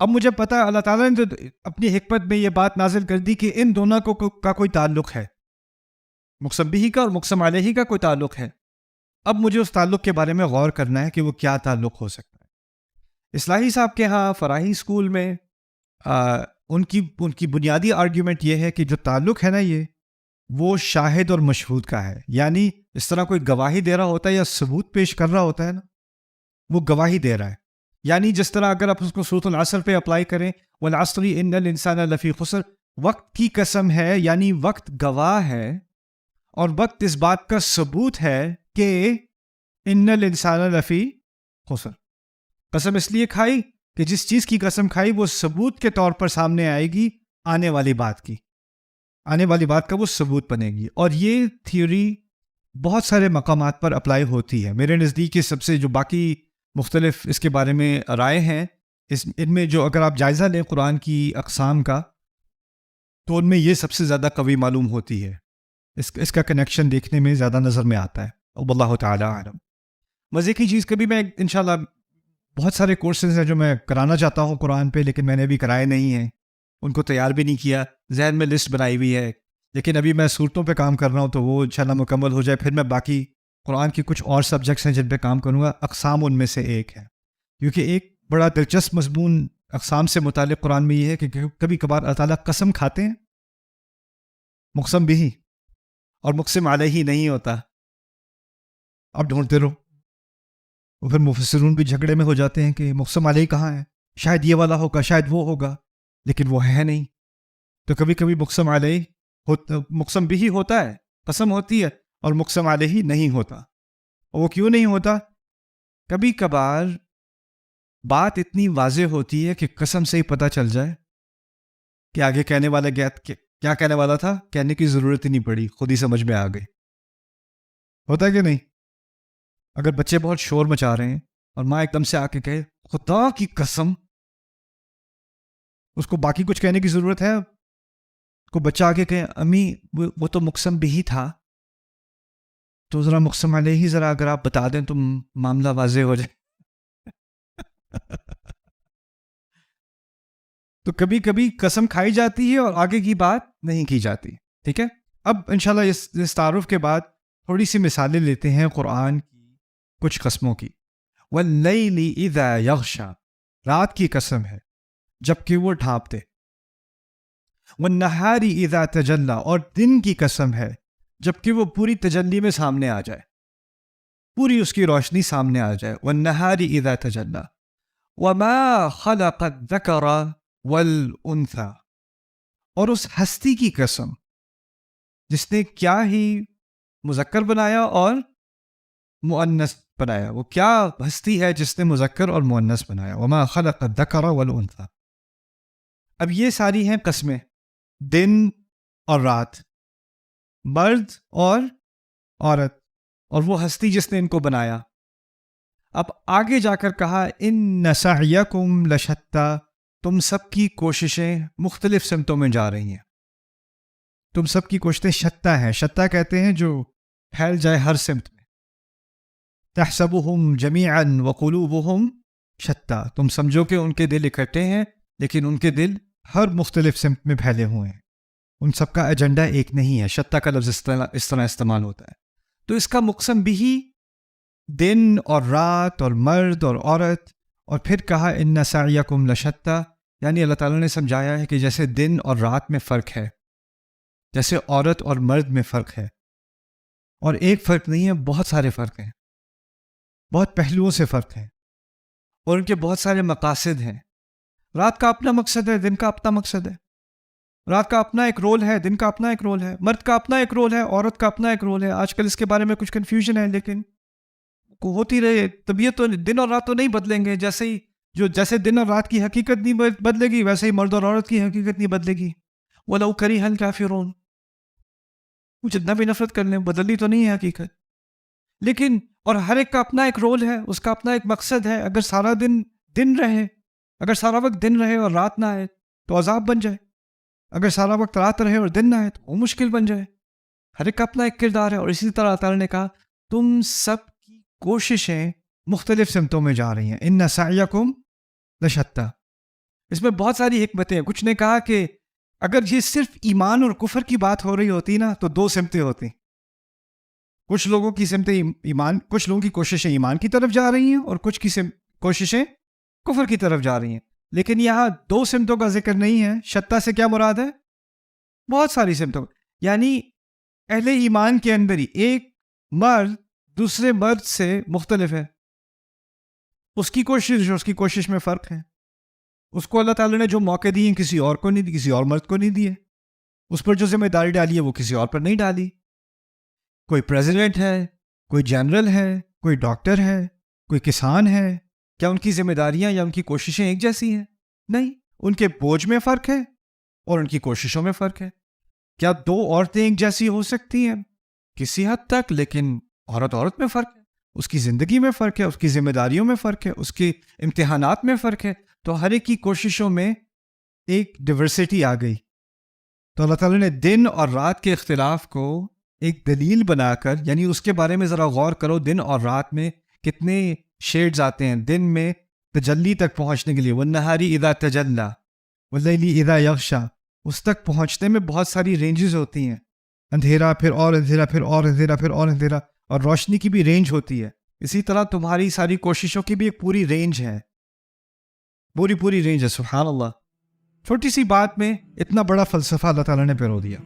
اب مجھے پتا اللہ تعالیٰ نے تو اپنی حکمت میں یہ بات نازل کر دی کہ ان دونوں کا کوئی تعلق ہے، مقسم بھی کا اور مقسم علیہ کا کوئی تعلق ہے. اب مجھے اس تعلق کے بارے میں غور کرنا ہے کہ وہ کیا تعلق ہو سکتا ہے. اصلاحی صاحب کے ہاں فراہی اسکول میں ان کی بنیادی آرگیومنٹ یہ ہے کہ جو تعلق ہے نا یہ وہ شاہد اور مشہود کا ہے. یعنی اس طرح کوئی گواہی دے رہا ہوتا ہے یا ثبوت پیش کر رہا ہوتا ہے نا، وہ گواہی دے رہا ہے. یعنی جس طرح اگر آپ اس کو سورۃ العصر پہ اپلائی کریں، والعصر ان الانسان لفی خسر، وقت کی قسم ہے، یعنی وقت گواہ ہے اور وقت اس بات کا ثبوت ہے کہ ان الانسان لفی خسر. قسم اس لیے کھائی کہ جس چیز کی قسم کھائی وہ ثبوت کے طور پر سامنے آئے گی، آنے والی بات کا وہ ثبوت بنے گی. اور یہ تھیوری بہت سارے مقامات پر اپلائی ہوتی ہے. میرے نزدیک یہ سب سے جو باقی مختلف اس کے بارے میں رائے ہیں، ان میں جو اگر آپ جائزہ لیں قرآن کی اقسام کا تو ان میں یہ سب سے زیادہ قوی معلوم ہوتی ہے. اس کا کنیکشن دیکھنے میں زیادہ نظر میں آتا ہے. واللہ تعالی عالم. مزے کی چیز کبھی میں انشاءاللہ بہت سارے کورسز ہیں جو میں کرانا چاہتا ہوں قرآن پہ، لیکن میں نے ابھی کرائے نہیں ہیں، ان کو تیار بھی نہیں کیا. ذہن میں لسٹ بنائی ہوئی ہے، لیکن ابھی میں صورتوں پہ کام کر رہا ہوں تو وہ انشاءاللہ مکمل ہو جائے. پھر میں باقی قرآن کی کچھ اور سبجیکٹس ہیں جن پہ کام کروں گا. اقسام ان میں سے ایک ہے، کیونکہ ایک بڑا دلچسپ مضمون اقسام سے متعلق قرآن میں یہ ہے کہ کبھی کبھار اللہ تعالیٰ قسم کھاتے ہیں مقسم بھی اور مقسم علیہ نہیں ہوتا. اب ڈھونڈتے رہو، اور پھر مفسرون بھی جھگڑے میں ہو جاتے ہیں کہ مقسم علیہ کہاں ہے، شاید یہ والا ہوگا، شاید وہ ہوگا، لیکن وہ ہے نہیں. تو کبھی کبھی مقسم علیہ مقسم بھی ہوتا ہے، قسم ہوتی ہے، اور مقسم علیہ نہیں ہوتا. اور وہ کیوں نہیں ہوتا؟ کبھی کبھار بات اتنی واضح ہوتی ہے کہ قسم سے ہی پتہ چل جائے کہ آگے کہنے والا کیا کہنے والا تھا، کہنے کی ضرورت ہی نہیں پڑی، خود ہی سمجھ میں آ گئی. ہوتا ہے کہ نہیں؟ اگر بچے بہت شور مچا رہے ہیں اور ماں ایک دم سے آ کے کہے خدا کی قسم، اس کو باقی کچھ کہنے کی ضرورت ہے؟ کو بچہ آ کے کہے امی وہ تو مقسم بھی تھا، تو ذرا مقسم علیہ ذرا اگر آپ بتا دیں تو معاملہ واضح ہو جائے. تو کبھی کبھی قسم کھائی جاتی ہے اور آگے کی بات نہیں کی جاتی. ٹھیک ہے، اب انشاءاللہ اس تعارف کے بعد تھوڑی سی مثالیں لیتے ہیں قرآن کی کچھ قسموں کی. واللیل اذا یغشا، رات کی قسم ہے جبکہ وہ ڈھانپ دے. والنہار اذا تجلی، اور دن کی قسم ہے جبکہ وہ پوری تجلی میں سامنے آ جائے، پوری اس کی روشنی سامنے آ جائے. والنہار اذا تجلی وما خلق الذکر والانثى، اور اس ہستی کی قسم جس نے کیا ہی مذکر بنایا اور مؤنث بنایا. وہ کیا ہستی ہے جس نے مذکر اور مؤنث بنایا. وما خلق الذکر والانثى. اب یہ ساری ہیں قسمیں، دن اور رات، مرد اور عورت، اور وہ ہستی جس نے ان کو بنایا. اب آگے جا کر کہا ان سعیکم لشتی، تم سب کی کوششیں مختلف سمتوں میں جا رہی ہیں. تم سب کی کوششیں شتیٰ ہیں. شتیٰ کہتے ہیں جو پھیل جائے ہر سمت میں. تحسبهم جمیعا وقلوبهم شتیٰ، تم سمجھو کہ ان کے دل اکٹھے ہیں لیکن ان کے دل ہر مختلف سمت میں پھیلے ہوئے ہیں. ان سب کا ایجنڈا ایک نہیں ہے. شتیٰ کا لفظ اس طرح استعمال ہوتا ہے. تو اس کا مقسم بھی دن اور رات اور مرد اور عورت. اور پھر کہا ان سعیکم لشتی، یعنی اللہ تعالیٰ نے سمجھایا ہے کہ جیسے دن اور رات میں فرق ہے، جیسے عورت اور مرد میں فرق ہے، اور ایک فرق نہیں ہے، بہت سارے فرق ہیں، بہت پہلوؤں سے فرق ہے، اور ان کے بہت سارے مقاصد ہیں. رات کا اپنا مقصد ہے، دن کا اپنا مقصد ہے. رات کا اپنا ایک رول ہے، دن کا اپنا ایک رول ہے. مرد کا اپنا ایک رول ہے، عورت کا اپنا ایک رول ہے. آج کل اس کے بارے میں کچھ کنفیوژن ہے، لیکن ہوتی رہے. طبیعت تو دن اور رات تو نہیں بدلیں گے. جیسے دن اور رات کی حقیقت نہیں بدلے گی، ویسے ہی مرد اور عورت کی حقیقت نہیں بدلے گی. وَلَوْ كَرِهَ الْكَافِرُونَ، وہ جتنا بھی نفرت کر لیں بدلی تو نہیں ہے حقیقت. لیکن اور ہر ایک کا اپنا ایک رول ہے، اس کا اپنا ایک مقصد ہے. اگر سارا دن رہے، اگر سارا وقت دن رہے اور رات نہ آئے تو عذاب بن جائے. اگر سارا وقت رات رہے اور دن نہ آئے تو وہ مشکل بن جائے. ہر ایک کا اپنا ایک کردار ہے. اور اسی طرح اللہ تعالیٰ نے کہا تم سب کی کوششیں مختلف سمتوں میں جا رہی ہیں. ان سعیکم لشتی. اس میں بہت ساری حکمتیں ہیں. کچھ نے کہا کہ اگر یہ صرف ایمان اور کفر کی بات ہو رہی ہوتی نا تو دو سمتیں ہوتی. کچھ لوگوں کی سمتیں ایمان، کچھ لوگوں کی کوششیں ایمان کی طرف جا رہی ہیں اور کچھ کی کوششیں کفر کی طرف جا رہی ہیں. لیکن یہاں دو سمتوں کا ذکر نہیں ہے. شتّا سے کیا مراد ہے؟ بہت ساری سمتوں. یعنی اہل ایمان کے اندر ہی ایک مرد دوسرے مرد سے مختلف ہے. اس کی کوشش اور اس کی کوشش میں فرق ہے. اس کو اللہ تعالیٰ نے جو موقع دیے کسی اور کو نہیں دی، کسی اور مرد کو نہیں دیے. اس پر جو ذمہ داری ڈالی ہے وہ کسی اور پر نہیں ڈالی. کوئی پریزیڈنٹ ہے، کوئی جنرل ہے، کوئی ڈاکٹر ہے، کوئی کسان ہے. کیا ان کی ذمہ داریاں یا ان کی کوششیں ایک جیسی ہیں؟ نہیں. ان کے بوجھ میں فرق ہے اور ان کی کوششوں میں فرق ہے. کیا دو عورتیں ایک جیسی ہو سکتی ہیں؟ کسی حد تک، لیکن عورت میں فرق ہے. اس کی زندگی میں فرق ہے، اس کی ذمہ داریوں میں فرق ہے، اس کے امتحانات میں فرق ہے. تو ہر ایک کی کوششوں میں ایک ڈیورسٹی آ گئی. تو اللہ تعالیٰ نے دن اور رات کے اختلاف کو ایک دلیل بنا کر، یعنی اس کے بارے میں ذرا غور کرو، دن اور رات میں کتنے شیڈز آتے ہیں. دن میں تجلی تک پہنچنے کے لیے وَالنَّهَارِ اِذَا تَجَلَّى وَاللَّيْلِ اِذَا يَغْشَى، اس تک پہنچنے میں بہت ساری رینجز ہوتی ہیں. اندھیرا پھر اور اندھیرا پھر اور اندھیرا پھر اور اندھیرا، اور روشنی کی بھی رینج ہوتی ہے. اسی طرح تمہاری ساری کوششوں کی بھی ایک پوری رینج ہے، پوری رینج ہے. سبحان اللہ. چھوٹی سی بات میں اتنا بڑا فلسفہ اللہ تعالیٰ نے پیرو دیا.